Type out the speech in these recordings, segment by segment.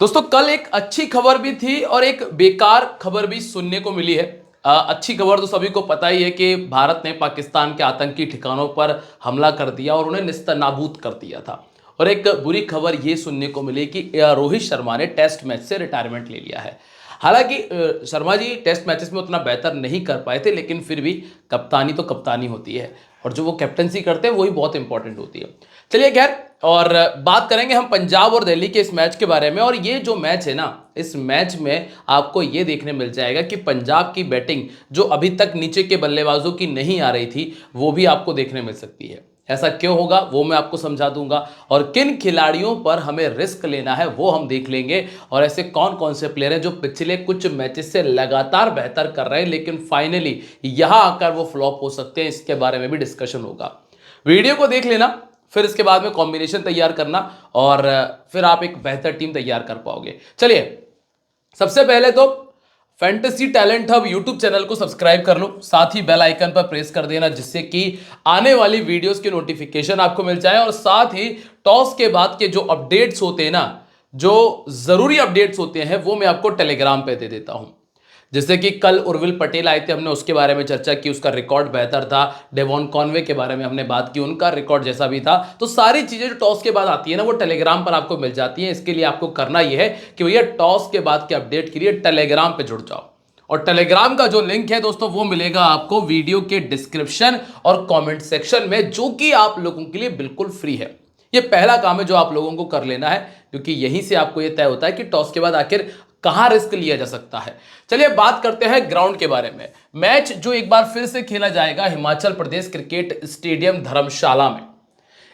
दोस्तों कल एक अच्छी खबर भी थी और एक बेकार खबर भी सुनने को मिली है। अच्छी खबर तो सभी को पता ही है कि भारत ने पाकिस्तान के आतंकी ठिकानों पर हमला कर दिया और उन्हें निस्तनाबूद कर दिया था। और एक बुरी खबर ये सुनने को मिली कि रोहित शर्मा ने टेस्ट मैच से रिटायरमेंट ले लिया है। हालांकि शर्मा जी टेस्ट मैचेस में उतना बेहतर नहीं कर पाए थे, लेकिन फिर भी कप्तानी तो कप्तानी होती है और जो वो कैप्टनसी करते हैं वही बहुत इंपॉर्टेंट होती है। चलिए खैर, और बात करेंगे हम पंजाब और दिल्ली के इस मैच के बारे में। और ये जो मैच है ना, इस मैच में आपको ये देखने मिल जाएगा कि पंजाब की बैटिंग जो अभी तक नीचे के बल्लेबाजों की नहीं आ रही थी वो भी आपको देखने मिल सकती है। ऐसा क्यों होगा वो मैं आपको समझा दूंगा, और किन खिलाड़ियों पर हमें रिस्क लेना है वो हम देख लेंगे। और ऐसे कौन कौन से प्लेयर हैं जो पिछले कुछ मैचेस से लगातार बेहतर कर रहे हैं लेकिन फाइनली यहां आकर वो फ्लॉप हो सकते हैं, इसके बारे में भी डिस्कशन होगा। वीडियो को देख लेना, फिर इसके बाद में कॉम्बिनेशन तैयार करना और फिर आप एक बेहतर टीम तैयार कर पाओगे। चलिए, सबसे पहले तो fantasy talent hub YouTube channel को सब्सक्राइब कर लो, साथ ही बेल आइकन पर प्रेस कर देना जिससे कि आने वाली वीडियोस की नोटिफिकेशन आपको मिल जाए। और साथ ही टॉस के बाद के जो अपडेट्स होते हैं ना, जो जरूरी अपडेट्स होते हैं वो मैं आपको टेलीग्राम पे दे देता हूं। जैसे कि कल उर्विल पटेल आए थे, हमने उसके बारे में चर्चा की, उसका रिकॉर्ड बेहतर था। डेवॉन कॉनवे के बारे में हमने बात की, उनका रिकॉर्ड जैसा भी था। तो सारी चीजें जो टॉस के बाद आती है ना वो टेलीग्राम पर आपको मिल जाती हैं। इसके लिए आपको करना यह है कि भैया टॉस के बाद के अपडेट के लिए टेलीग्राम पे जुड़ जाओ। और टेलीग्राम का जो लिंक है दोस्तों वो मिलेगा आपको वीडियो के डिस्क्रिप्शन और कमेंट सेक्शन में, जो कि आप लोगों के लिए बिल्कुल फ्री है। ये पहला काम है जो आप लोगों को कर लेना है, क्योंकि यहीं से आपको ये तय होता है कि टॉस के बाद आखिर कहां रिस्क लिया जा सकता है। चलिए बात करते हैं ग्राउंड के बारे में। मैच जो एक बार फिर से खेला जाएगा हिमाचल प्रदेश क्रिकेट स्टेडियम धर्मशाला में।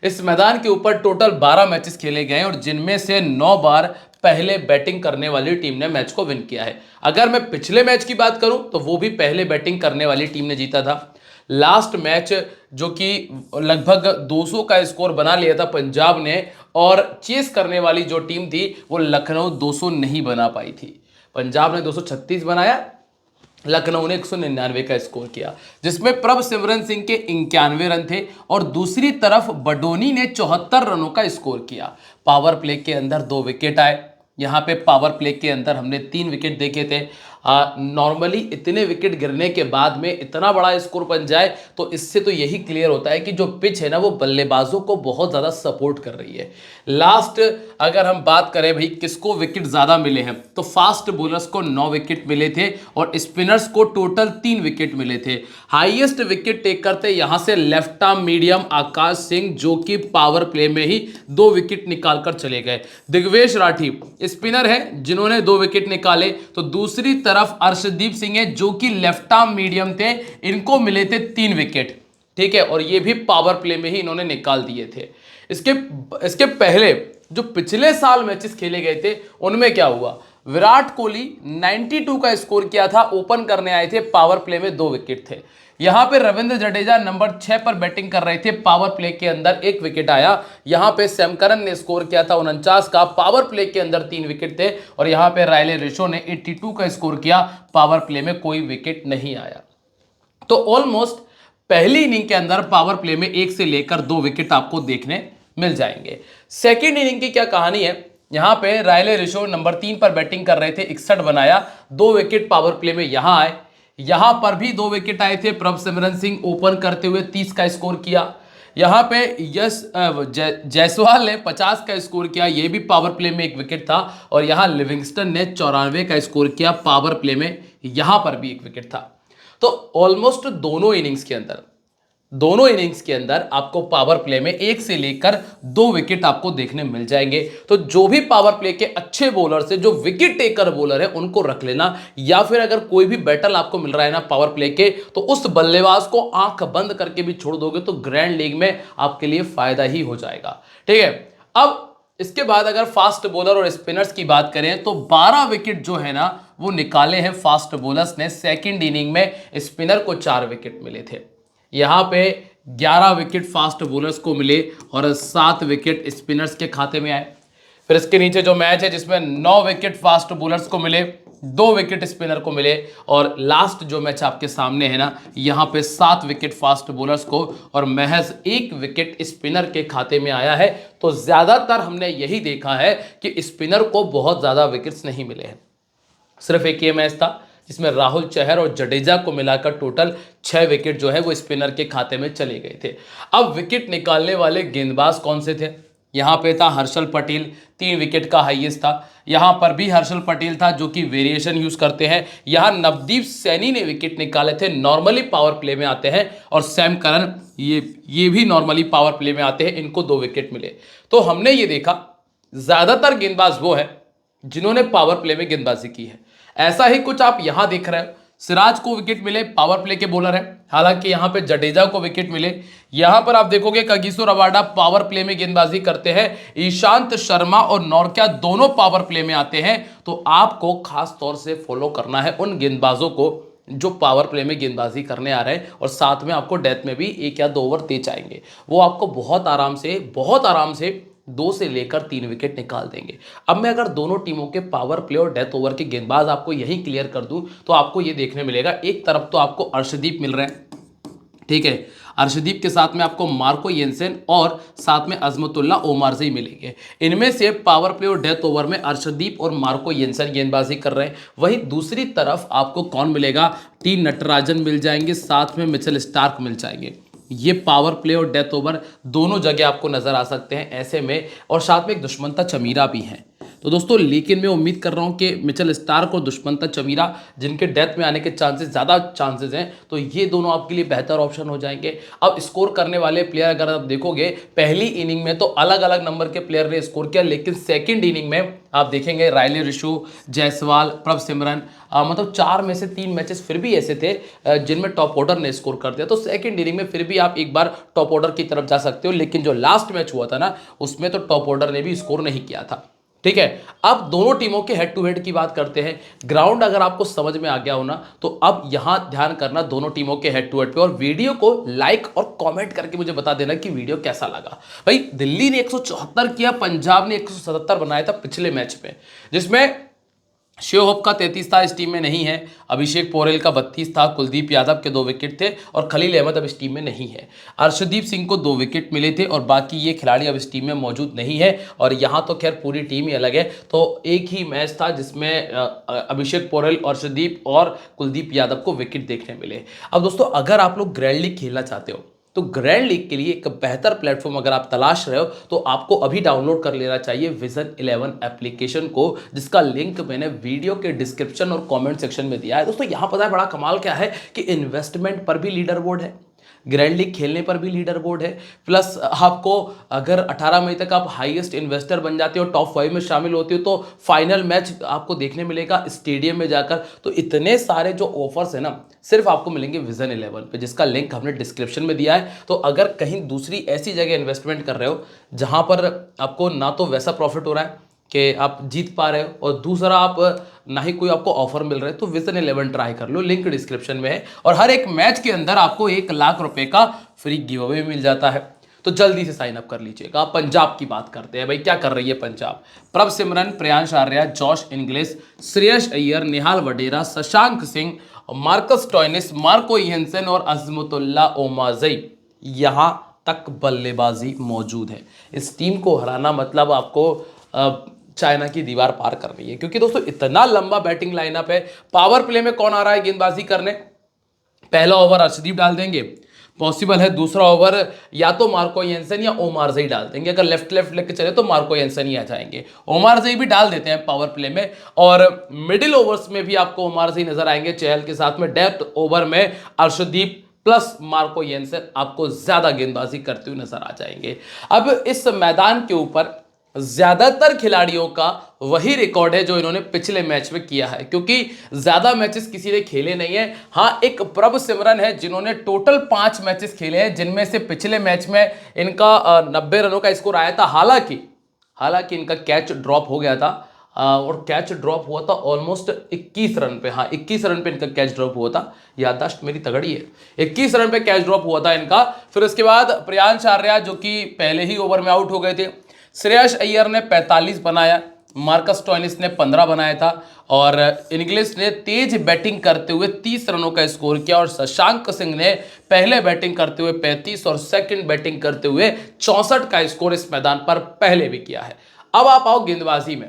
इस मैदान के ऊपर टोटल 12 मैचेस खेले गए और जिनमें से 9 बार पहले बैटिंग करने वाली टीम ने मैच को विन किया है। अगर मैं पिछले मैच की बात करूं तो वो भी पहले बैटिंग करने वाली टीम ने जीता था। लास्ट मैच जो कि लगभग 200 का स्कोर बना लिया था पंजाब ने, और चेस करने वाली जो टीम थी वो लखनऊ 200 नहीं बना पाई थी। पंजाब ने 236 बनाया, लखनऊ ने 199 का स्कोर किया, जिसमें प्रभ सिमरन सिंह के 91 रन थे और दूसरी तरफ बडोनी ने 74 रनों का स्कोर किया। पावर प्ले के अंदर 2 विकेट आए। यहाँ पे पावर प्ले के अंदर हमने 3 विकेट देखे थे। नॉर्मली इतने विकेट गिरने के बाद में इतना बड़ा स्कोर बन जाए तो इससे तो यही क्लियर होता है कि जो पिच है ना वो बल्लेबाजों को बहुत ज़्यादा सपोर्ट कर रही है। लास्ट अगर हम बात करें भाई किसको विकेट ज़्यादा मिले हैं, तो फास्ट बॉलर्स को 9 विकेट मिले थे और स्पिनर्स को टोटल 3 विकेट मिले थे। हाईएस्ट विकेट टेकर थे यहाँ से left arm medium Akash Singh, जो कि पावर प्ले में ही 2 विकेट निकाल कर चले गए। दिग्वेश राठी स्पिनर है जिन्होंने 2 विकेट निकाले, तो दूसरी तरफ अर्शदीप सिंह है जो कि लेफ्ट आर्म मीडियम थे, इनको मिले थे 3 विकेट। ठीक है, और ये भी पावर प्ले में ही इन्होंने निकाल दिए थे। इसके पहले जो पिछले साल मैचेस खेले गए थे उनमें क्या हुआ, विराट कोहली 92 का स्कोर किया था, ओपन करने आए थे, पावर प्ले में 2 विकेट थे। यहां पे रविंद्र जडेजा नंबर 6 पर बैटिंग कर रहे थे, पावर प्ले के अंदर 1 विकेट आया। यहां पे सैम करन ने स्कोर किया था 49 का, पावर प्ले के अंदर 3 विकेट थे। और यहां पे रायले रिशो ने 82 का स्कोर किया, पावर प्ले में कोई विकेट नहीं आया। तो ऑलमोस्ट पहली इनिंग के अंदर पावर प्ले में 1 से लेकर 2 विकेट आपको देखने मिल जाएंगे। सेकेंड इनिंग की क्या कहानी है, यहां पे रायले रिशो नंबर 3 पर बैटिंग कर रहे थे, 61 बनाया, 2 विकेट पावर प्ले में यहां आए। यहां पर भी 2 विकेट आए थे, प्रभ सिमरन सिंह ओपन करते हुए 30 का स्कोर किया। यहां पे जायसवाल ने 50 का स्कोर किया, यह भी पावर प्ले में 1 विकेट था। और यहां लिविंगस्टन ने 94 का स्कोर किया, पावर प्ले में यहां पर भी 1 विकेट था। तो ऑलमोस्ट दोनों इनिंग्स के अंदर आपको पावर प्ले में 1 से लेकर 2 विकेट आपको देखने मिल जाएंगे। तो जो भी पावर प्ले के अच्छे बॉलर से जो विकेट टेकर बॉलर है उनको रख लेना, या फिर अगर कोई भी बैटल आपको मिल रहा है ना पावर प्ले के, तो उस बल्लेबाज को आंख बंद करके भी छोड़ दोगे तो ग्रैंड लीग में आपके लिए फायदा ही हो जाएगा। ठीक है, अब इसके बाद अगर फास्ट बॉलर और स्पिनर्स की बात करें तो 12 विकेट जो है ना वो निकाले हैं फास्ट बॉलर्स ने। सेकेंड इनिंग में स्पिनर को 4 विकेट मिले थे, यहां पे 11 विकेट फास्ट बॉलर्स को मिले और 7 विकेट स्पिनर्स के खाते में आए। फिर इसके नीचे जो मैच है जिसमें 9 विकेट फास्ट बॉलर्स को मिले 2 विकेट स्पिनर को मिले। और लास्ट जो मैच आपके सामने है ना, यहाँ पे 7 विकेट फास्ट बॉलर्स को और महज 1 विकेट स्पिनर के खाते में आया है। तो ज्यादातर हमने यही देखा है कि स्पिनर को बहुत ज्यादा विकेट्स नहीं मिले हैं। सिर्फ एक ये मैच था जिसमें राहुल चहर और जडेजा को मिलाकर टोटल 6 विकेट जो है वो स्पिनर के खाते में चले गए थे। अब विकेट निकालने वाले गेंदबाज कौन से थे? यहाँ पे था हर्षल पटेल, 3 विकेट का हाईएस्ट था। यहाँ पर भी हर्षल पटेल था जो कि वेरिएशन यूज करते हैं। यहाँ नवदीप सैनी ने विकेट निकाले थे, नॉर्मली पावर प्ले में आते हैं। और सैम करन ये भी नॉर्मली पावर प्ले में आते हैं, इनको 2 विकेट मिले। तो हमने ये देखा ज्यादातर गेंदबाज वो है जिन्होंने पावर प्ले में गेंदबाजी की है। ऐसा ही कुछ आप यहां देख रहे हो, सिराज को विकेट मिले, पावर प्ले के बॉलर है। हालांकि यहां पे जडेजा को विकेट मिले। यहां पर आप देखोगे कगिसो रबाडा पावर प्ले में गेंदबाजी करते हैं। ईशांत शर्मा और नौरकिया दोनों पावर प्ले में आते हैं। तो आपको खास तौर से फॉलो करना है उन गेंदबाजों को जो पावर प्ले में गेंदबाजी करने आ रहे हैं और साथ में आपको डेथ में भी 1 या 2 ओवर दे जाएंगे। वो आपको बहुत आराम से 2 से लेकर 3 विकेट निकाल देंगे। अब मैं अगर दोनों टीमों के पावर प्ले और डेथ ओवर के गेंदबाज आपको यही क्लियर कर दूं तो आपको ये देखने मिलेगा, एक तरफ तो आपको अर्शदीप मिल रहे हैं, ठीक है। अर्शदीप के साथ में आपको मार्को येंसन और साथ में अजमतुल्ला ओमारज़ई मिलेंगे। इनमें से पावर प्ले और डेथ ओवर में अर्शदीप और मार्को येंसन गेंदबाजी कर रहे हैं। वहीं दूसरी तरफ आपको कौन मिलेगा? टी नटराजन मिल जाएंगे, साथ में मिचेल स्टार्क मिल जाएंगे। ये पावर प्ले और डेथ ओवर दोनों जगह आपको नजर आ सकते हैं ऐसे में। और साथ में एक दुष्मंता चमीरा भी है। तो दोस्तों लेकिन मैं उम्मीद कर रहा हूं कि मिचेल स्टार्क और दुष्मंता चमीरा जिनके डेथ में आने के ज़्यादा चांसेस हैं, तो ये दोनों आपके लिए बेहतर ऑप्शन हो जाएंगे। अब स्कोर करने वाले प्लेयर अगर आप देखोगे, पहली इनिंग में तो अलग अलग नंबर के प्लेयर ने स्कोर किया, लेकिन सेकेंड इनिंग में आप देखेंगे रायले रिशु, जायसवाल, प्रभ सिमरन, मतलब 4 में से 3 मैचेस फिर भी ऐसे थे जिनमें टॉप ऑर्डर ने स्कोर कर दिया। तो सेकंड इनिंग में फिर भी आप एक बार टॉप ऑर्डर की तरफ जा सकते हो, लेकिन जो लास्ट मैच हुआ था ना, उसमें तो टॉप ऑर्डर ने भी स्कोर नहीं किया था, ठीक है। अब दोनों टीमों के हेड टू हेड की बात करते हैं। ग्राउंड अगर आपको समझ में आ गया हो ना, तो अब यहां ध्यान करना दोनों टीमों के हेड टू हेड पे, और वीडियो को लाइक और कमेंट करके मुझे बता देना कि वीडियो कैसा लगा। भाई दिल्ली ने 174 किया, पंजाब ने 177 बनाया था पिछले मैच में, जिसमें शिव होप का 33 था, इस टीम में नहीं है। अभिषेक पोरेल का 32 था, कुलदीप यादव के 2 विकेट थे और खलील अहमद अब इस टीम में नहीं है। अर्शदीप सिंह को 2 विकेट मिले थे और बाकी ये खिलाड़ी अब इस टीम में मौजूद नहीं है। और यहाँ तो खैर पूरी टीम ही अलग है। तो एक ही मैच था जिसमें अभिषेक पोरेल, अर्शदीप और कुलदीप यादव को विकेट देखने मिले। अब दोस्तों अगर आप लोग ग्रैंड लीग खेलना चाहते हो तो ग्रैंड लीग के लिए एक बेहतर प्लेटफॉर्म अगर आप तलाश रहे हो तो आपको अभी डाउनलोड कर लेना चाहिए विजन 11 एप्लीकेशन को, जिसका लिंक मैंने वीडियो के डिस्क्रिप्शन और कमेंट सेक्शन में दिया है। दोस्तों यहां पता है बड़ा कमाल क्या है कि इन्वेस्टमेंट पर भी लीडर बोर्ड है, ग्रैंड लीग खेलने पर भी लीडर बोर्ड है, प्लस आपको अगर 18 मई तक आप हाईएस्ट इन्वेस्टर बन जाते हो, टॉप 5 में शामिल होते हो, तो फाइनल मैच आपको देखने मिलेगा स्टेडियम में जाकर। तो इतने सारे जो ऑफर्स है ना, सिर्फ आपको मिलेंगे विजन 11 पे, जिसका लिंक हमने डिस्क्रिप्शन में दिया है। तो अगर कहीं दूसरी ऐसी जगह इन्वेस्टमेंट कर रहे हो जहां पर आपको ना तो वैसा प्रॉफिट हो रहा है कि आप जीत पा रहे हो और दूसरा आप ना ही कोई आपको ऑफर मिल रहा है, तो विजन 11 ट्राई कर लो, लिंक डिस्क्रिप्शन में है। और हर एक मैच के अंदर आपको 1 लाख रुपए का फ्री गिव अवे मिल जाता है, तो जल्दी से साइन अप कर लीजिएगा। पंजाब की बात करते हैं, भाई क्या कर रही है Punjab? Prabh Simran, Priyansh Arya, Josh Inglis, Shreyas Iyer, Nihal Wadhera, Shashank Singh, Marcus Stoinis, Marco Jansen और अजमतुल्ला ओमारज़ई, यहां तक बल्लेबाजी मौजूद है। इस टीम को हराना मतलब आपको चाइना की दीवार पार करनी है, क्योंकि दोस्तों इतना लंबा बैटिंग लाइनअप है। पावर प्ले में कौन आ रहा है गेंदबाजी करने? पहला ओवर अर्शदीप डाल देंगे, पॉसिबल है दूसरा ओवर या तो मार्को येंसन या ओमारज़ई डाल देंगे। अगर लेफ्ट लेके चले तो मार्को येंसन ही आ जाएंगे, ओमारज़ई भी डाल देते हैं पावर प्ले में। और मिडिल ओवर्स में भी आपको ओमारज़ई नजर आएंगे चहल के साथ में। डेथ ओवर में अर्शदीप प्लस मार्को येंसन आपको ज्यादा गेंदबाजी करते हुए नजर आ जाएंगे। अब इस मैदान के ऊपर ज्यादातर खिलाड़ियों का वही रिकॉर्ड है जो इन्होंने पिछले मैच में किया है, क्योंकि ज्यादा मैचेस किसी ने खेले नहीं है। हाँ, एक प्रभ सिमरन है जिन्होंने टोटल 5 मैचेस खेले हैं, जिनमें से पिछले मैच में इनका 90 रनों का स्कोर आया था। हालांकि इनका कैच ड्रॉप हो गया था और कैच ड्रॉप हुआ था ऑलमोस्ट 21 रन पे। हाँ, 21 रन पे इनका कैच ड्रॉप हुआ था, याददाश्त मेरी तगड़ी है। 21 रन पे कैच ड्रॉप हुआ था इनका। फिर उसके बाद प्रियांश आर्या जो कि पहले ही ओवर में आउट हो गए थे। श्रेयस अय्यर ने 45 बनाया, मार्कस स्टोइनिस ने 15 बनाया था और इंग्लिश ने तेज बैटिंग करते हुए 30 रनों का स्कोर किया और शशांक सिंह ने पहले बैटिंग करते हुए 35 और सेकंड बैटिंग करते हुए 64 का स्कोर इस मैदान पर पहले भी किया है। अब आप आओ गेंदबाजी में।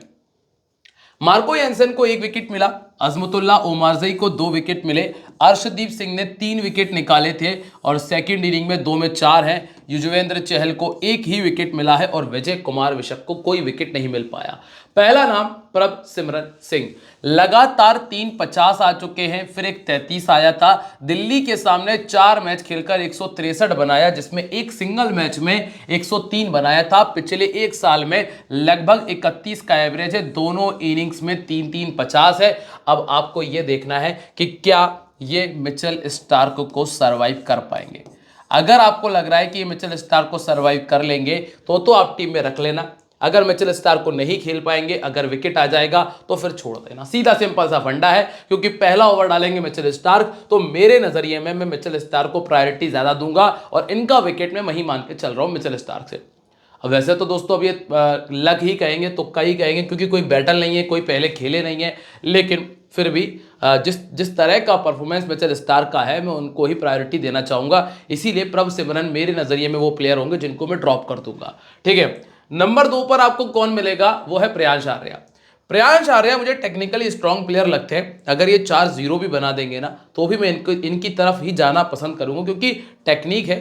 मार्को यानसेन को 1 विकेट मिला, अजमतुल्ला ओमारजई को 2 विकेट मिले, अर्शदीप सिंह ने 3 विकेट निकाले थे और सेकंड इनिंग में 2 में 4 हैं। युजवेंद्र चहल को 1 ही विकेट मिला है और विजय कुमार विशक को कोई विकेट नहीं मिल पाया। पहला नाम प्रभसिमरन सिंह, लगातार 3 50 आ चुके हैं, फिर एक 33 आया था। दिल्ली के सामने 4 मैच खेलकर 163 बनाया, जिसमें एक सिंगल मैच में 103 बनाया था। पिछले 1 साल में लगभग 31 का एवरेज है, दोनों इनिंग्स में 3-3 50 है। अब आपको यह देखना है कि क्या ये मिचेल स्टार्क को सरवाइव कर पाएंगे। अगर आपको लग रहा है कि ये मिचेल स्टार्क को सरवाइव कर लेंगे तो आप टीम में रख लेना। अगर मिचेल स्टार्क को नहीं खेल पाएंगे, अगर विकेट आ जाएगा तो फिर छोड़ देना। सीधा सिंपल सा फंडा है, क्योंकि पहला ओवर डालेंगे मिचेल स्टार्क तो मेरे नजरिए में मैं मिचेल स्टार्क को प्रायोरिटी ज्यादा दूंगा और इनका विकेट में वही मान के चल रहा हूं मिचेल स्टार्क से। अब वैसे तो दोस्तों अब ये लक ही कहेंगे, तुक्का ही कहेंगे, क्योंकि कोई बैटल नहीं है, कोई पहले खेले नहीं है, लेकिन फिर भी जिस तरह का परफॉर्मेंस मिचेल स्टार्क का है मैं उनको ही प्रायोरिटी देना चाहूंगा। इसीलिए प्रभसिमरन मेरे नजरिए में वो प्लेयर होंगे जिनको मैं ड्रॉप कर दूंगा। ठीक है, नंबर 2 पर आपको कौन मिलेगा, वो है प्रियांश आर्या। प्रियांश आर्या मुझे टेक्निकली स्ट्रांग प्लेयर लगते हैं। अगर ये 4-0 भी बना देंगे ना तो भी मैं इनकी तरफ ही जाना पसंद करूंगा, क्योंकि टेक्निक है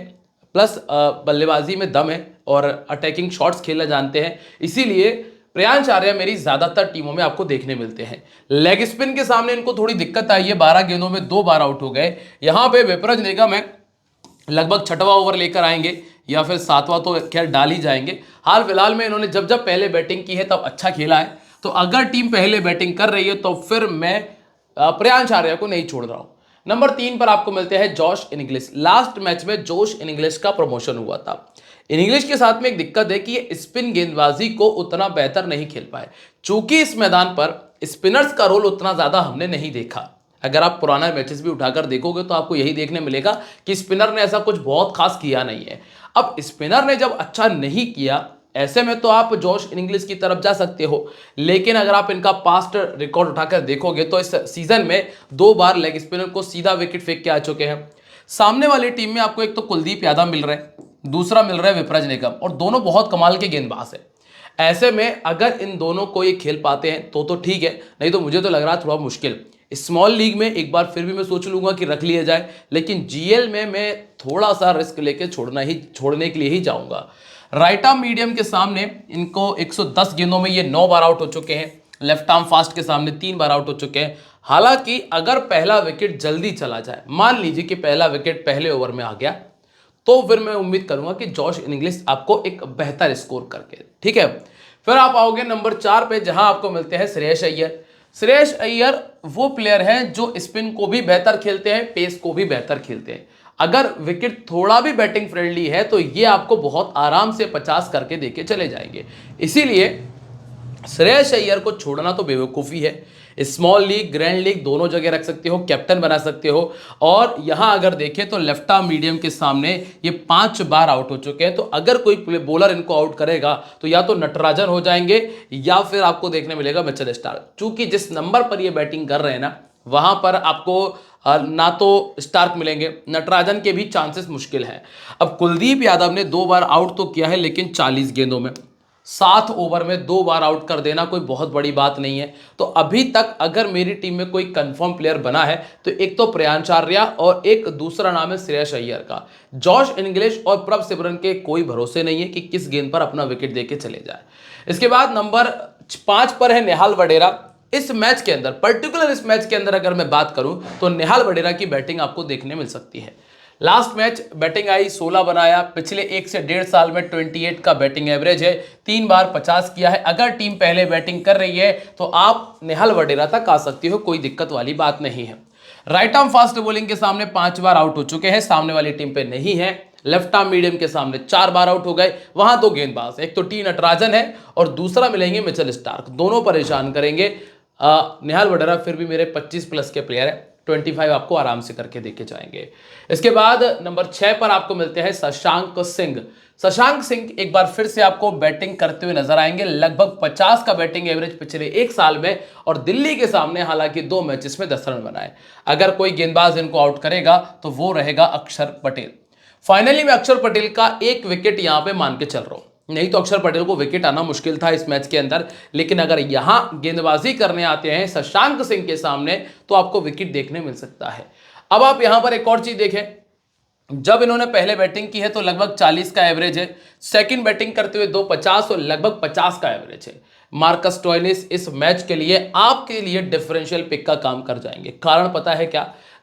प्लस बल्लेबाजी में दम है और अटैकिंग शॉट्स खेलना जानते हैं। इसीलिए प्रियांश आर्या मेरी ज्यादातर टीमों में आपको देखने मिलते हैं। लेग स्पिन के सामने इनको थोड़ी दिक्कत आई है, 12 गेंदों में 2 बार आउट हो गए। यहां पे विपरज निगम है, लगभग 6वां ओवर लेकर आएंगे या फिर 7वां तो खैर डाल ही जाएंगे। हाल फिलहाल में इन्होंने जब पहले बैटिंग की है तब अच्छा खेला है, तो अगर टीम पहले बैटिंग कर रही है तो फिर मैं प्रियांश आर्या को नहीं छोड़ रहा हूं। नंबर 3 पर आपको मिलते हैं जॉश इंग्लिश। लास्ट मैच में जोश इंग्लिश का प्रमोशन हुआ था। इंग्लिश के साथ में एक दिक्कत है कि ये स्पिन गेंदबाजी को उतना बेहतर नहीं खेल पाए, चूंकि इस मैदान पर स्पिनर्स का रोल उतना ज्यादा हमने नहीं देखा। अगर आप पुराना मैचेस भी उठाकर देखोगे तो आपको यही देखने मिलेगा कि स्पिनर ने ऐसा कुछ बहुत खास किया नहीं है। अब स्पिनर ने जब अच्छा नहीं किया, ऐसे में तो आप जॉश इंग्लिश की तरफ जा सकते हो, लेकिन अगर आप इनका पास्ट रिकॉर्ड उठाकर देखोगे तो इस सीजन में 2 बार लेग स्पिनर को सीधा विकेट फेंक के आ चुके हैं। सामने वाली टीम में आपको एक तो कुलदीप यादव मिल रहे हैं, दूसरा मिल रहा है विपरज निगम, और दोनों बहुत कमाल के गेंदबाज है। ऐसे में अगर इन दोनों को ये खेल पाते हैं तो ठीक है, नहीं तो मुझे तो लग रहा है थोड़ा मुश्किल। स्मॉल लीग में एक बार फिर भी मैं सोच लूंगा कि रख लिया जाए, लेकिन जीएल में मैं थोड़ा सा रिस्क लेके छोड़ने के लिए ही जाऊंगा। राइट आर्म मीडियम के सामने इनको 110 गेंदों में ये 9 बार आउट हो चुके हैं। लेफ्ट आर्म फास्ट के सामने 3 बार आउट हो चुके हैं। हालांकि अगर पहला विकेट जल्दी चला जाए, मान लीजिए कि पहला विकेट पहले ओवर में आ गया, तो फिर मैं उम्मीद करूंगा कि जॉश इंग्लिश आपको एक बेहतर स्कोर करके। ठीक है, फिर आप आओगे नंबर 4 पे, जहां आपको मिलते हैं श्रेयस अय्यर। श्रेयस अय्यर वो प्लेयर हैं जो स्पिन को भी बेहतर खेलते हैं, पेस को भी बेहतर खेलते हैं। अगर विकेट थोड़ा भी बैटिंग फ्रेंडली है तो ये आपको बहुत आराम से 50 करके देके चले जाएंगे। इसीलिए श्रेयस अय्यर को छोड़ना तो बेवकूफ़ी है। स्मॉल लीग, ग्रैंड लीग दोनों जगह रख सकते हो, कैप्टन बना सकते हो। और यहां अगर देखें तो लेफ्ट आर्म मीडियम के सामने ये 5 बार आउट हो चुके हैं, तो अगर कोई बॉलर इनको आउट करेगा तो या तो नटराजन हो जाएंगे या फिर आपको देखने मिलेगा मिचेल स्टार्क। चूंकि जिस नंबर पर ये बैटिंग कर रहे हैं ना, वहां पर आपको ना तो स्टार्क मिलेंगे, नटराजन के भी चांसेस मुश्किल है। अब कुलदीप यादव ने 2 बार आउट तो किया है, लेकिन 40 गेंदों में 7 ओवर में 2 बार आउट कर देना कोई बहुत बड़ी बात नहीं है। तो अभी तक अगर मेरी टीम में कोई कंफर्म प्लेयर बना है तो एक तो प्रियांश आर्या और एक दूसरा नाम है श्रेयस अय्यर का। जॉश इंग्लिश और प्रभसिमरन के कोई भरोसे नहीं है कि किस गेंद पर अपना विकेट देके चले जाए। इसके बाद नंबर 5 पर है नेहाल वडेरा। इस मैच के अंदर, पर्टिकुलर इस मैच के अंदर अगर मैं बात करूं तो नेहाल वडेरा की बैटिंग आपको देखने मिल सकती है। लास्ट मैच बैटिंग आई, 16 बनाया, पिछले 1 से 1.5 साल में 28 का बैटिंग एवरेज है, 3 बार 50 किया है। अगर टीम पहले बैटिंग कर रही है तो आप नेहाल वडेरा तक आ सकती हो, कोई दिक्कत वाली बात नहीं है। राइट आर्म फास्ट बॉलिंग के सामने 5 बार आउट हो चुके हैं, सामने वाली टीम पे नहीं है। लेफ्ट आर्म मीडियम के सामने 4 बार आउट हो गए, वहां 2 गेंदबाज, एक तो टी नटराजन है और दूसरा मिलेंगे मिचेल स्टार्क, दोनों परेशान करेंगे। नेहाल वडेरा फिर भी मेरे 25 प्लस के प्लेयर है, 25 आपको आराम से करके देके जाएंगे। इसके बाद नंबर 6 पर आपको मिलते हैं शशांक सिंह। शशांक सिंह एक बार फिर से आपको बैटिंग करते हुए नजर आएंगे। लगभग 50 का बैटिंग एवरेज पिछले एक साल में, और दिल्ली के सामने हालांकि 2 मैचेस में 10 रन बनाए। अगर कोई गेंदबाज इनको आउट करेगा तो वो रहेगा अक्षर पटेल। फाइनली मैं अक्षर पटेल का एक विकेट यहां पे मान के चल रहा हूं, नहीं तो अक्षर पटेल को विकेट आना मुश्किल था इस मैच के अंदर, लेकिन अगर यहां गेंदबाजी करने आते हैं शशांक सिंह के सामने तो आपको विकेट देखने मिल सकता है। अब आप यहां पर एक और चीज देखें, जब इन्होंने पहले बैटिंग की है तो लगभग 40 का एवरेज है, सेकंड बैटिंग करते हुए 250 और लगभग 50 का एवरेज है। मार्कस स्टोइनिस इस मैच के लिए आपके लिए डिफरेंशियल पिक का काम कर जाएंगे। कारण पता है क्या?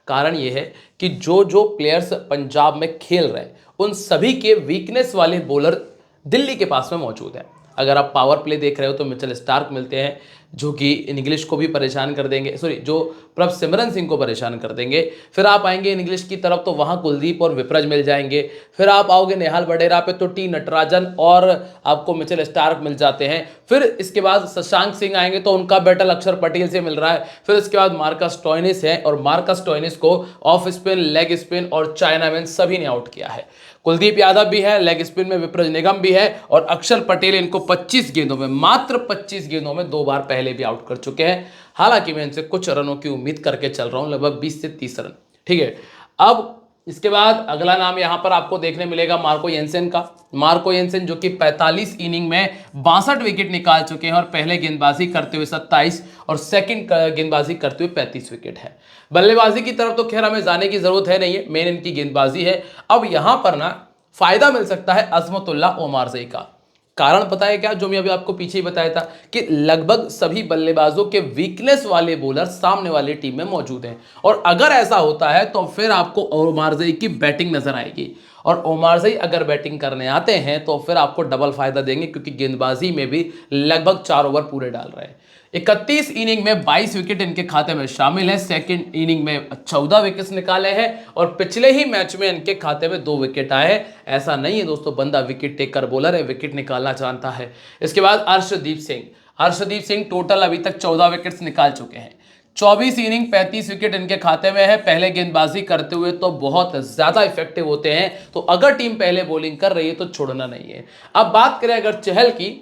कारण यह है कि जो जो प्लेयर्स पंजाब में खेल रहे हैं उन सभी के वीकनेस वाले बॉलर दिल्ली के पास में मौजूद है। अगर आप पावर प्ले देख रहे हो तो मिचेल स्टार्क मिलते हैं जो कि इंग्लिश को भी परेशान कर देंगे, जो प्रभ सिमरन सिंह को परेशान कर देंगे। फिर आप आएंगे इंग्लिश की तरफ तो वहाँ कुलदीप और विप्रज मिल जाएंगे। फिर आप आओगे नेहाल वडेरा पे तो टी नटराजन और आपको मिचेल स्टार्क मिल जाते हैं। फिर इसके बाद शशांक सिंह आएंगे तो उनका बैटल अक्षर पटेल से मिल रहा है। फिर इसके बाद मार्कस स्टोइनिस है, और मार्कस स्टोइनिस को ऑफ स्पिन, लेग स्पिन और चाइनामैन सभी ने आउट किया है। कुलदीप यादव भी है, लेग स्पिन में विप्रज निगम भी है, और अक्षर पटेल इनको 25 गेंदों में, मात्र 25 गेंदों में 2 बार पहले भी आउट कर चुके हैं। हालांकि मैं इनसे कुछ रनों की उम्मीद करके चल रहा हूं, लगभग 20 से 30 रन। ठीक है, अब इसके बाद अगला नाम यहां पर आपको देखने मिलेगा मार्को येंसेन का। मार्को येंसेन जो कि 45 इनिंग में 62 विकेट निकाल चुके हैं, और पहले गेंदबाजी करते हुए 27 और सेकंड गेंदबाजी करते हुए 35 विकेट है। बल्लेबाजी की तरफ तो खैर हमें जाने की जरूरत है नहीं है, मेन इनकी गेंदबाजी है। अब यहां पर ना फायदा मिल सकता है अजमतुल्ला ओमारजई का। कारण पता है क्या? जो मैं अभी आपको पीछे ही बताया था कि लगभग सभी बल्लेबाजों के वीकनेस वाले बॉलर सामने वाली टीम में मौजूद हैं, और अगर ऐसा होता है तो फिर आपको ओमारजई की बैटिंग नजर आएगी। और ओमारजई अगर बैटिंग करने आते हैं तो फिर आपको डबल फायदा देंगे, क्योंकि गेंदबाजी में भी लगभग 4 ओवर पूरे डाल रहे हैं। 31 इनिंग में 22 विकेट इनके खाते में शामिल है। सेकंड इनिंग में 14 विकेट्स निकाले हैं, और पिछले ही मैच में इनके खाते में 2 विकेट आए हैं। ऐसा नहीं है दोस्तों, बंदा विकेट टेकर बॉलर है, विकेट निकालना जानता है। इसके बाद अर्शदीप सिंह टोटल अभी तक 14 विकेट्स निकाल चुके हैं। 24 इनिंग 35 विकेट इनके खाते में है। पहले गेंदबाजी करते हुए तो बहुत ज्यादा इफेक्टिव होते हैं, तो अगर टीम पहले बॉलिंग कर रही है तो छोड़ना नहीं है। अब बात करें अगर चहल की,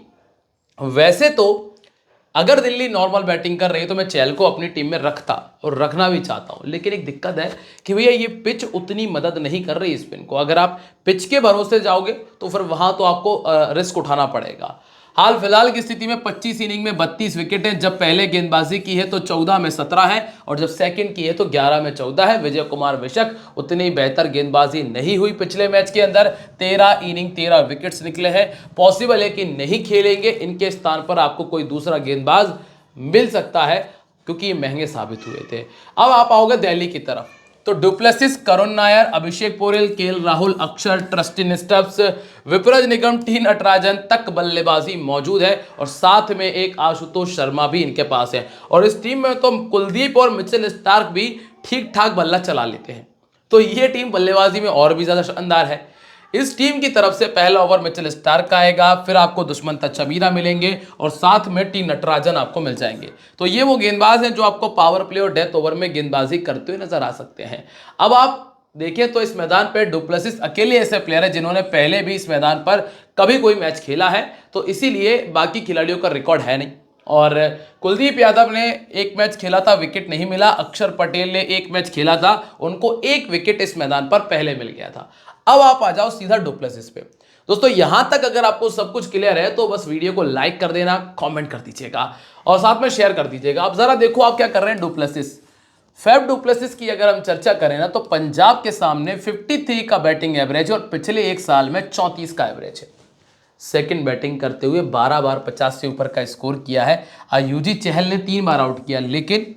वैसे तो अगर दिल्ली नॉर्मल बैटिंग कर रही है तो मैं चहल को अपनी टीम में रखता और रखना भी चाहता हूं, लेकिन एक दिक्कत है कि भैया ये पिच उतनी मदद नहीं कर रही स्पिन को। अगर आप पिच के भरोसे जाओगे तो फिर वहां तो आपको रिस्क उठाना पड़ेगा। हाल फिलहाल की स्थिति में 25 इनिंग में 32 विकेट है। जब पहले गेंदबाजी की है तो 14 में 17 है, और जब सेकंड की है तो 11 में 14 है। विजय कुमार विशक उतनी बेहतर गेंदबाजी नहीं हुई पिछले मैच के अंदर। 13 इनिंग 13 विकेट्स निकले हैं। पॉसिबल है कि नहीं खेलेंगे, इनके स्थान पर आपको कोई दूसरा गेंदबाज मिल सकता है, क्योंकि ये महंगे साबित हुए थे। अब आप आओगे दिल्ली की तरफ तो डुप्लेसिस, करुण नायर, अभिषेक पोरेल, केएल राहुल, अक्षर, ट्रस्टिन स्टब्स, विप्रज निगम, टी नटराजन तक बल्लेबाजी मौजूद है, और साथ में एक आशुतोष शर्मा भी इनके पास है। और इस टीम में तो कुलदीप और मिचेल स्टार्क भी ठीक ठाक बल्ला चला लेते हैं, तो ये टीम बल्लेबाजी में और भी ज्यादा शानदार है। इस टीम की तरफ से पहला ओवर मिचेल स्टार्क का आएगा, फिर आपको दुष्मंत चमीरा मिलेंगे, और साथ में टी नटराजन आपको मिल जाएंगे। तो ये वो गेंदबाज हैं जो आपको पावर प्ले और डेथ ओवर में गेंदबाजी करते हुए नजर आ सकते हैं। अब आप देखिए तो इस मैदान पर डुप्लेसिस अकेले ऐसे प्लेयर है जिन्होंने पहले भी इस मैदान पर कभी कोई मैच खेला है, तो इसीलिए बाकी खिलाड़ियों का रिकॉर्ड है नहीं। और कुलदीप यादव ने एक मैच खेला था, विकेट नहीं मिला। अक्षर पटेल ने एक मैच खेला था, उनको 1 विकेट इस मैदान पर पहले मिल गया था। अब आप आ जाओ सीधा डुप्लेसिस पे। दोस्तों यहां तक अगर आपको सब कुछ क्लियर है तो बस वीडियो को लाइक कर देना, कमेंट कर दीजिएगा और साथ में शेयर कर दीजिएगा। अब जरा देखो आप क्या कर रहे हैं डुप्लेसिस। फैफ डुप्लेसिस की अगर हम चर्चा करें ना तो पंजाब के सामने 53 का बैटिंग एवरेज और पिछले एक साल में 34 का एवरेज है। सेकंड बैटिंग करते हुए 12 बार 50 से ऊपर का स्कोर किया है। अयूजी चहल ने 3 बार आउट किया, लेकिन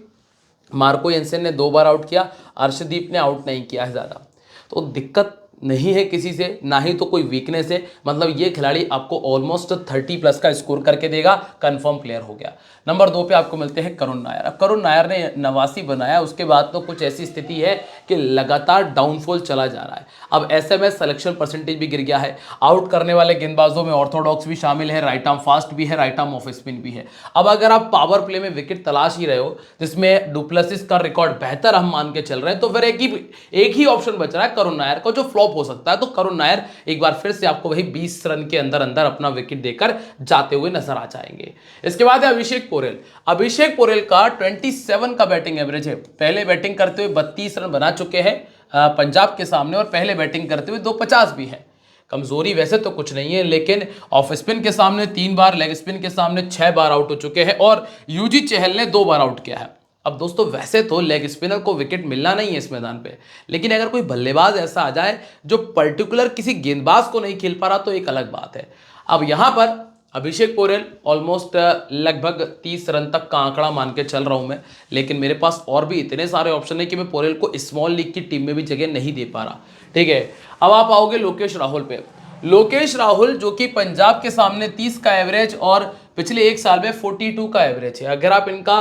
मार्को येंसेन ने 2 बार आउट किया, अर्शदीप ने आउट नहीं किया है ज़्यादा। तो दिक्कत नहीं है किसी से, ना ही तो कोई वीकनेस है। मतलब ये खिलाड़ी आपको ऑलमोस्ट 30+ का स्कोर करके देगा, कंफर्म प्लेयर हो गया। नंबर 2 पे आपको मिलते हैं करुण नायर। अब करुण नायर ने 89 बनाया, उसके बाद तो कुछ ऐसी स्थिति है कि लगातार डाउनफॉल चला जा रहा है। अब ऐसे में सिलेक्शन परसेंटेज भी गिर गया है। आउट करने वाले गेंदबाजों में ऑर्थोडॉक्स भी शामिल है, राइट आर्म फास्ट भी है, राइट आर्म ऑफ स्पिन भी है। अब अगर आप पावर प्ले में विकेट तलाश ही रहे हो जिसमें डुप्लेसिस का रिकॉर्ड बेहतर हम मान के चल रहे हैं, तो फिर एक ही ऑप्शन बच रहा है करुण नायर का, जो फ्लॉप हो सकता है। तो करुण नायर एक बार फिर से आपको वही 20 रन के अंदर अंदर अपना विकेट देकर जाते हुए नजर आ जाएंगे। इसके बाद है अभिषेक पोरेल। अभिषेक पोरेल का 27 का बैटिंग एवरेज है। पहले बैटिंग करते हुए 32 रन बना चुके हैं पंजाब के सामने, और पहले बैटिंग करते हुए 250 भी है। कमजोरी वैसे तो कुछ नहीं है, लेकिन ऑफ स्पिन के सामने 3 बार, लेग स्पिन के सामने 6 बार आउट हो चुके हैं, और यूजी चहल ने 2 बार आउट किया है। अब दोस्तों वैसे तो लेग स्पिनर को विकेट मिलना नहीं है इस मैदान पे, लेकिन अगर कोई बल्लेबाज ऐसा आ जाए जो पर्टिकुलर किसी गेंदबाज को नहीं खेल पा रहा, तो एक अलग बात है। अब यहां पर अभिषेक पोरेल ऑलमोस्ट लगभग 30 रन तक का आंकड़ा मान के चल रहा हूं मैं, लेकिन मेरे पास और भी इतने सारे ऑप्शन है कि मैं पोरेल को स्मॉल लीग की टीम में भी जगह नहीं दे पा रहा। ठीक है, अब आप आओगे लोकेश राहुल पे। लोकेश राहुल जो कि पंजाब के सामने 30 का एवरेज और पिछले एक साल में 42 का एवरेज है। अगर आप इनका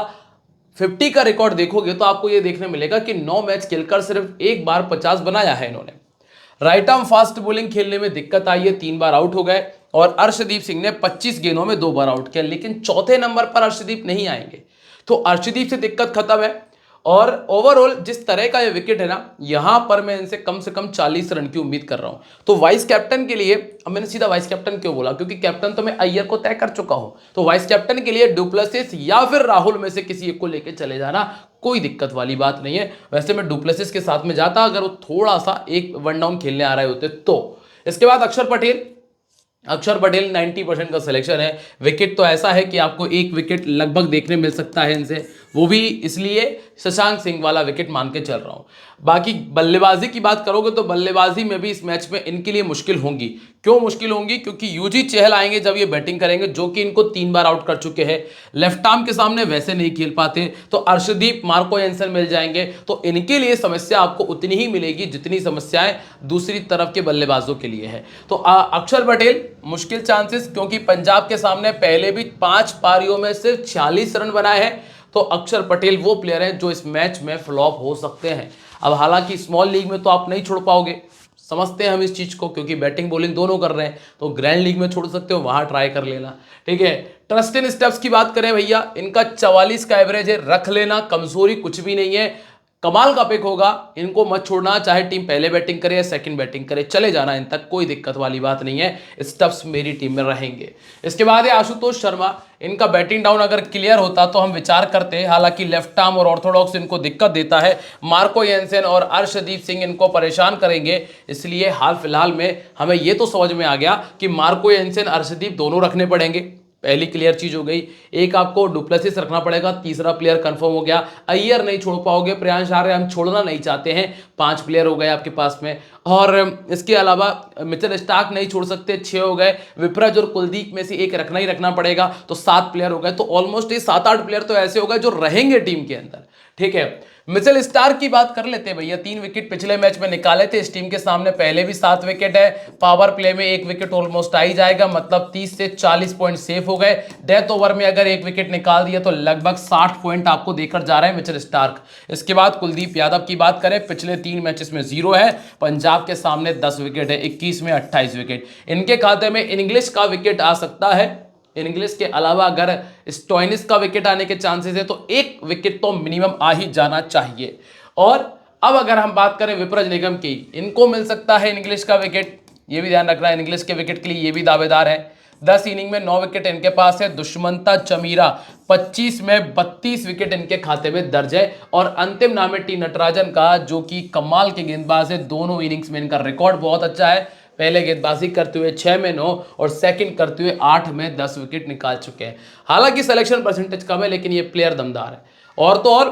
50 का रिकॉर्ड देखोगे तो आपको यह देखने मिलेगा कि 9 मैच खेलकर सिर्फ एक बार 50 बनाया है इन्होंने। राइट आर्म फास्ट बॉलिंग खेलने में दिक्कत आई है, 3 बार आउट हो गए, और अर्शदीप सिंह ने 25 गेंदों में 2 बार आउट किया, लेकिन चौथे नंबर पर अर्शदीप नहीं आएंगे, तो अर्शदीप से दिक्कत खत्म है। और ओवरऑल जिस तरह का ये विकेट है ना, यहां पर मैं इनसे कम से कम 40 रन की उम्मीद कर रहा हूं। तो वाइस कैप्टन के लिए, अब मैंने सीधा वाइस कैप्टन क्यों बोला, क्योंकि कैप्टन तो मैं अय्यर को तय कर चुका हूं। तो वाइस कैप्टन के लिए डुप्लेसिस या फिर राहुल में से किसी एक को लेकर चले जाना, कोई दिक्कत वाली बात नहीं है। वैसे मैं डुप्लेसिस के साथ में जाता अगर वो थोड़ा सा एक वन डाउन खेलने आ रहे होते तो। इसके बाद अक्षर पटेल। अक्षर पटेल 90% का सिलेक्शन है। विकेट तो ऐसा है कि आपको एक विकेट लगभग देखने मिल सकता है इनसे, वो भी इसलिए शशांक सिंह वाला विकेट मान के चल रहा हूं। बाकी बल्लेबाजी की बात करोगे तो बल्लेबाजी में भी इस मैच में इनके लिए मुश्किल होंगी। क्यों मुश्किल होंगी? क्योंकि यूजी चहल आएंगे जब ये बैटिंग करेंगे, जो कि इनको 3 बार आउट कर चुके हैं। लेफ्ट आर्म के सामने वैसे नहीं खेल पाते, तो अर्शदीप, मार्को एंसन मिल जाएंगे, तो इनके लिए समस्या आपको उतनी ही मिलेगी जितनी समस्याएं दूसरी तरफ के बल्लेबाजों के लिए है। तो अक्षर पटेल मुश्किल चांसेस, क्योंकि पंजाब के सामने पहले भी 5 पारियों में सिर्फ 46 रन बनाए हैं। तो अक्षर पटेल वो प्लेयर हैं जो इस मैच में फ्लॉप हो सकते हैं। अब हालांकि स्मॉल लीग में तो आप नहीं छोड़ पाओगे, समझते हैं हम इस चीज को, क्योंकि बैटिंग बॉलिंग दोनों कर रहे हैं, तो ग्रैंड लीग में छोड़ सकते हो, वहां ट्राई कर लेना। ठीक है, ट्रस्ट इन स्टेप्स की बात करें भैया, इनका 44 का एवरेज है, रख लेना, कमजोरी कुछ भी नहीं है। कमाल का पिक होगा, इनको मत छोड़ना, चाहे टीम पहले बैटिंग करे या सेकंड बैटिंग करे, चले जाना इन तक, कोई दिक्कत वाली बात नहीं है। स्टफ्स मेरी टीम में रहेंगे। इसके बाद है आशुतोष शर्मा। इनका बैटिंग डाउन अगर क्लियर होता तो हम विचार करते, हालांकि लेफ्ट आर्म और ऑर्थोडॉक्स इनको दिक्कत देता है। मार्को येंसन और अर्शदीप सिंह इनको परेशान करेंगे, इसलिए हाल फिलहाल में हमें यह तो समझ में आ गया कि मार्को येंसन, अर्शदीप दोनों रखने पड़ेंगे। पहली क्लियर चीज हो गई। एक आपको डुप्लेसिस रखना पड़ेगा, तीसरा प्लेयर कंफर्म हो गया। अय्यर नहीं छोड़ पाओगे, प्रियांश आर्य हम छोड़ना नहीं चाहते हैं, 5 प्लेयर हो गए आपके पास में। और इसके अलावा मिचेल स्टार्क नहीं छोड़ सकते, 6 हो गए। विपराज और कुलदीप में से एक रखना ही रखना पड़ेगा, तो 7 प्लेयर हो गए। तो ऑलमोस्ट ये 7-8 प्लेयर तो ऐसे हो गए जो रहेंगे टीम के अंदर। ठीक है, मिचेल स्टार्क की बात कर लेते हैं भैया। 3 विकेट पिछले मैच में निकाले थे इस टीम के सामने, पहले भी 7 विकेट है। पावर प्ले में 1 विकेट ऑलमोस्ट आ ही जाएगा, मतलब 30 से 40 पॉइंट सेफ हो गए। डेथ ओवर में अगर 1 विकेट निकाल दिया तो लगभग 60 पॉइंट आपको देकर जा रहे हैं मिचेल स्टार्क। इसके बाद कुलदीप यादव की बात करें, पिछले 3 मैचेस में 0 है, पंजाब के सामने 10 विकेट है, 21 में 28 विकेट। इनके खाते में इंग्लिश का विकेट आ सकता है। इंग्लिश के अलावा अगर स्टोइनिस का विकेट आने के चांसेस है तो 1 विकेट तो मिनिमम आ ही जाना चाहिए। और अब अगर हम बात करें विपरज निगम की, इनको मिल सकता है इंग्लिश का विकेट, ये भी ध्यान रखना है, इंग्लिश के विकेट के लिए ये भी दावेदार है। 10 इनिंग में 9 विकेट इनके पास है। दुष्मंता चमीरा 25 में 32 विकेट इनके खाते में दर्ज है। और अंतिम नाम है टी नटराजन का, जो कि कमाल के गेंदबाज है। दोनों इनिंग्स में इनका रिकॉर्ड बहुत अच्छा है, पहले गेंदबाजी करते हुए 6 में 9 और सेकंड करते हुए 8 में 10 विकेट निकाल चुके हैं। हालांकि सिलेक्शन परसेंटेज कम है, लेकिन ये प्लेयर दमदार है। और तो और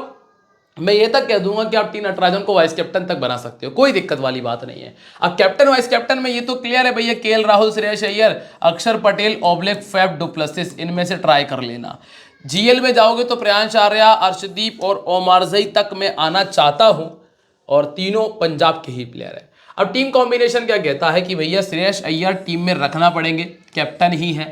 मैं ये तक कह दूंगा कि आप टी नटराजन को वाइस कैप्टन तक बना सकते हो, कोई दिक्कत वाली बात नहीं है। अब कैप्टन वाइस कैप्टन में ये तो क्लियर है भैया, केएल राहुल, श्रेयस अय्यर, अक्षर पटेल / फैफ डुप्लेसिस, इनमें से ट्राई कर लेना। जीएल में जाओगे तो प्रियांश आर्या, अर्शदीप और ओमारजई तक मैं आना चाहता हूं, और तीनों पंजाब के ही प्लेयर है। अब टीम कॉम्बिनेशन क्या कहता है कि भैया श्रेयस अय्यर टीम में रखना पड़ेंगे, कैप्टन ही है।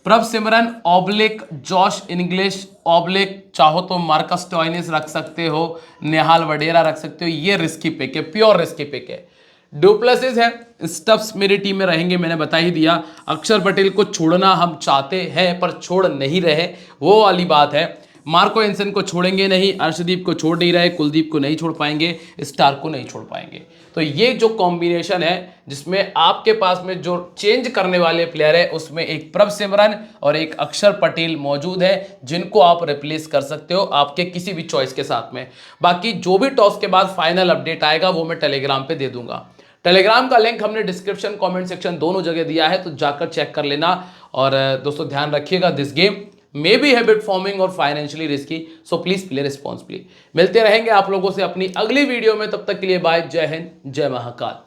प्रभ सिमरन ऑब्लिक जॉश इंग्लिश ऑब्लिक चाहो तो मार्कस स्टोइनिस रख सकते हो, नेहाल वडेरा रख सकते हो, ये रिस्की पिक है, प्योर रिस्की पिक है। डुप्लेसिस है, स्टब्स मेरी टीम में रहेंगे, मैंने बता ही दिया। अक्षर पटेल को छोड़ना हम चाहते हैं पर छोड़ नहीं रहे, वो वाली बात है। मार्को एंसन को छोड़ेंगे नहीं, अर्शदीप को छोड़ नहीं रहे, कुलदीप को नहीं छोड़ पाएंगे, स्टार को नहीं छोड़ पाएंगे। तो ये जो कॉम्बिनेशन है जिसमें आपके पास में जो चेंज करने वाले प्लेयर है उसमें एक प्रभ सिमरन और एक अक्षर पटेल मौजूद है, जिनको आप रिप्लेस कर सकते हो आपके किसी भी चॉइस के साथ में। बाकी जो भी टॉस के बाद फाइनल अपडेट आएगा वो मैं टेलीग्राम पे दे दूंगा। टेलीग्राम का लिंक हमने डिस्क्रिप्शन कमेंट सेक्शन दोनों जगह दिया है, तो जाकर चेक कर लेना। और दोस्तों ध्यान रखिएगा, this game may be habit forming और financially risky, so please play responsibly. मिलते रहेंगे आप लोगों से अपनी अगली वीडियो में, तब तक के लिए बाय, जय हिंद, जय महाकाल।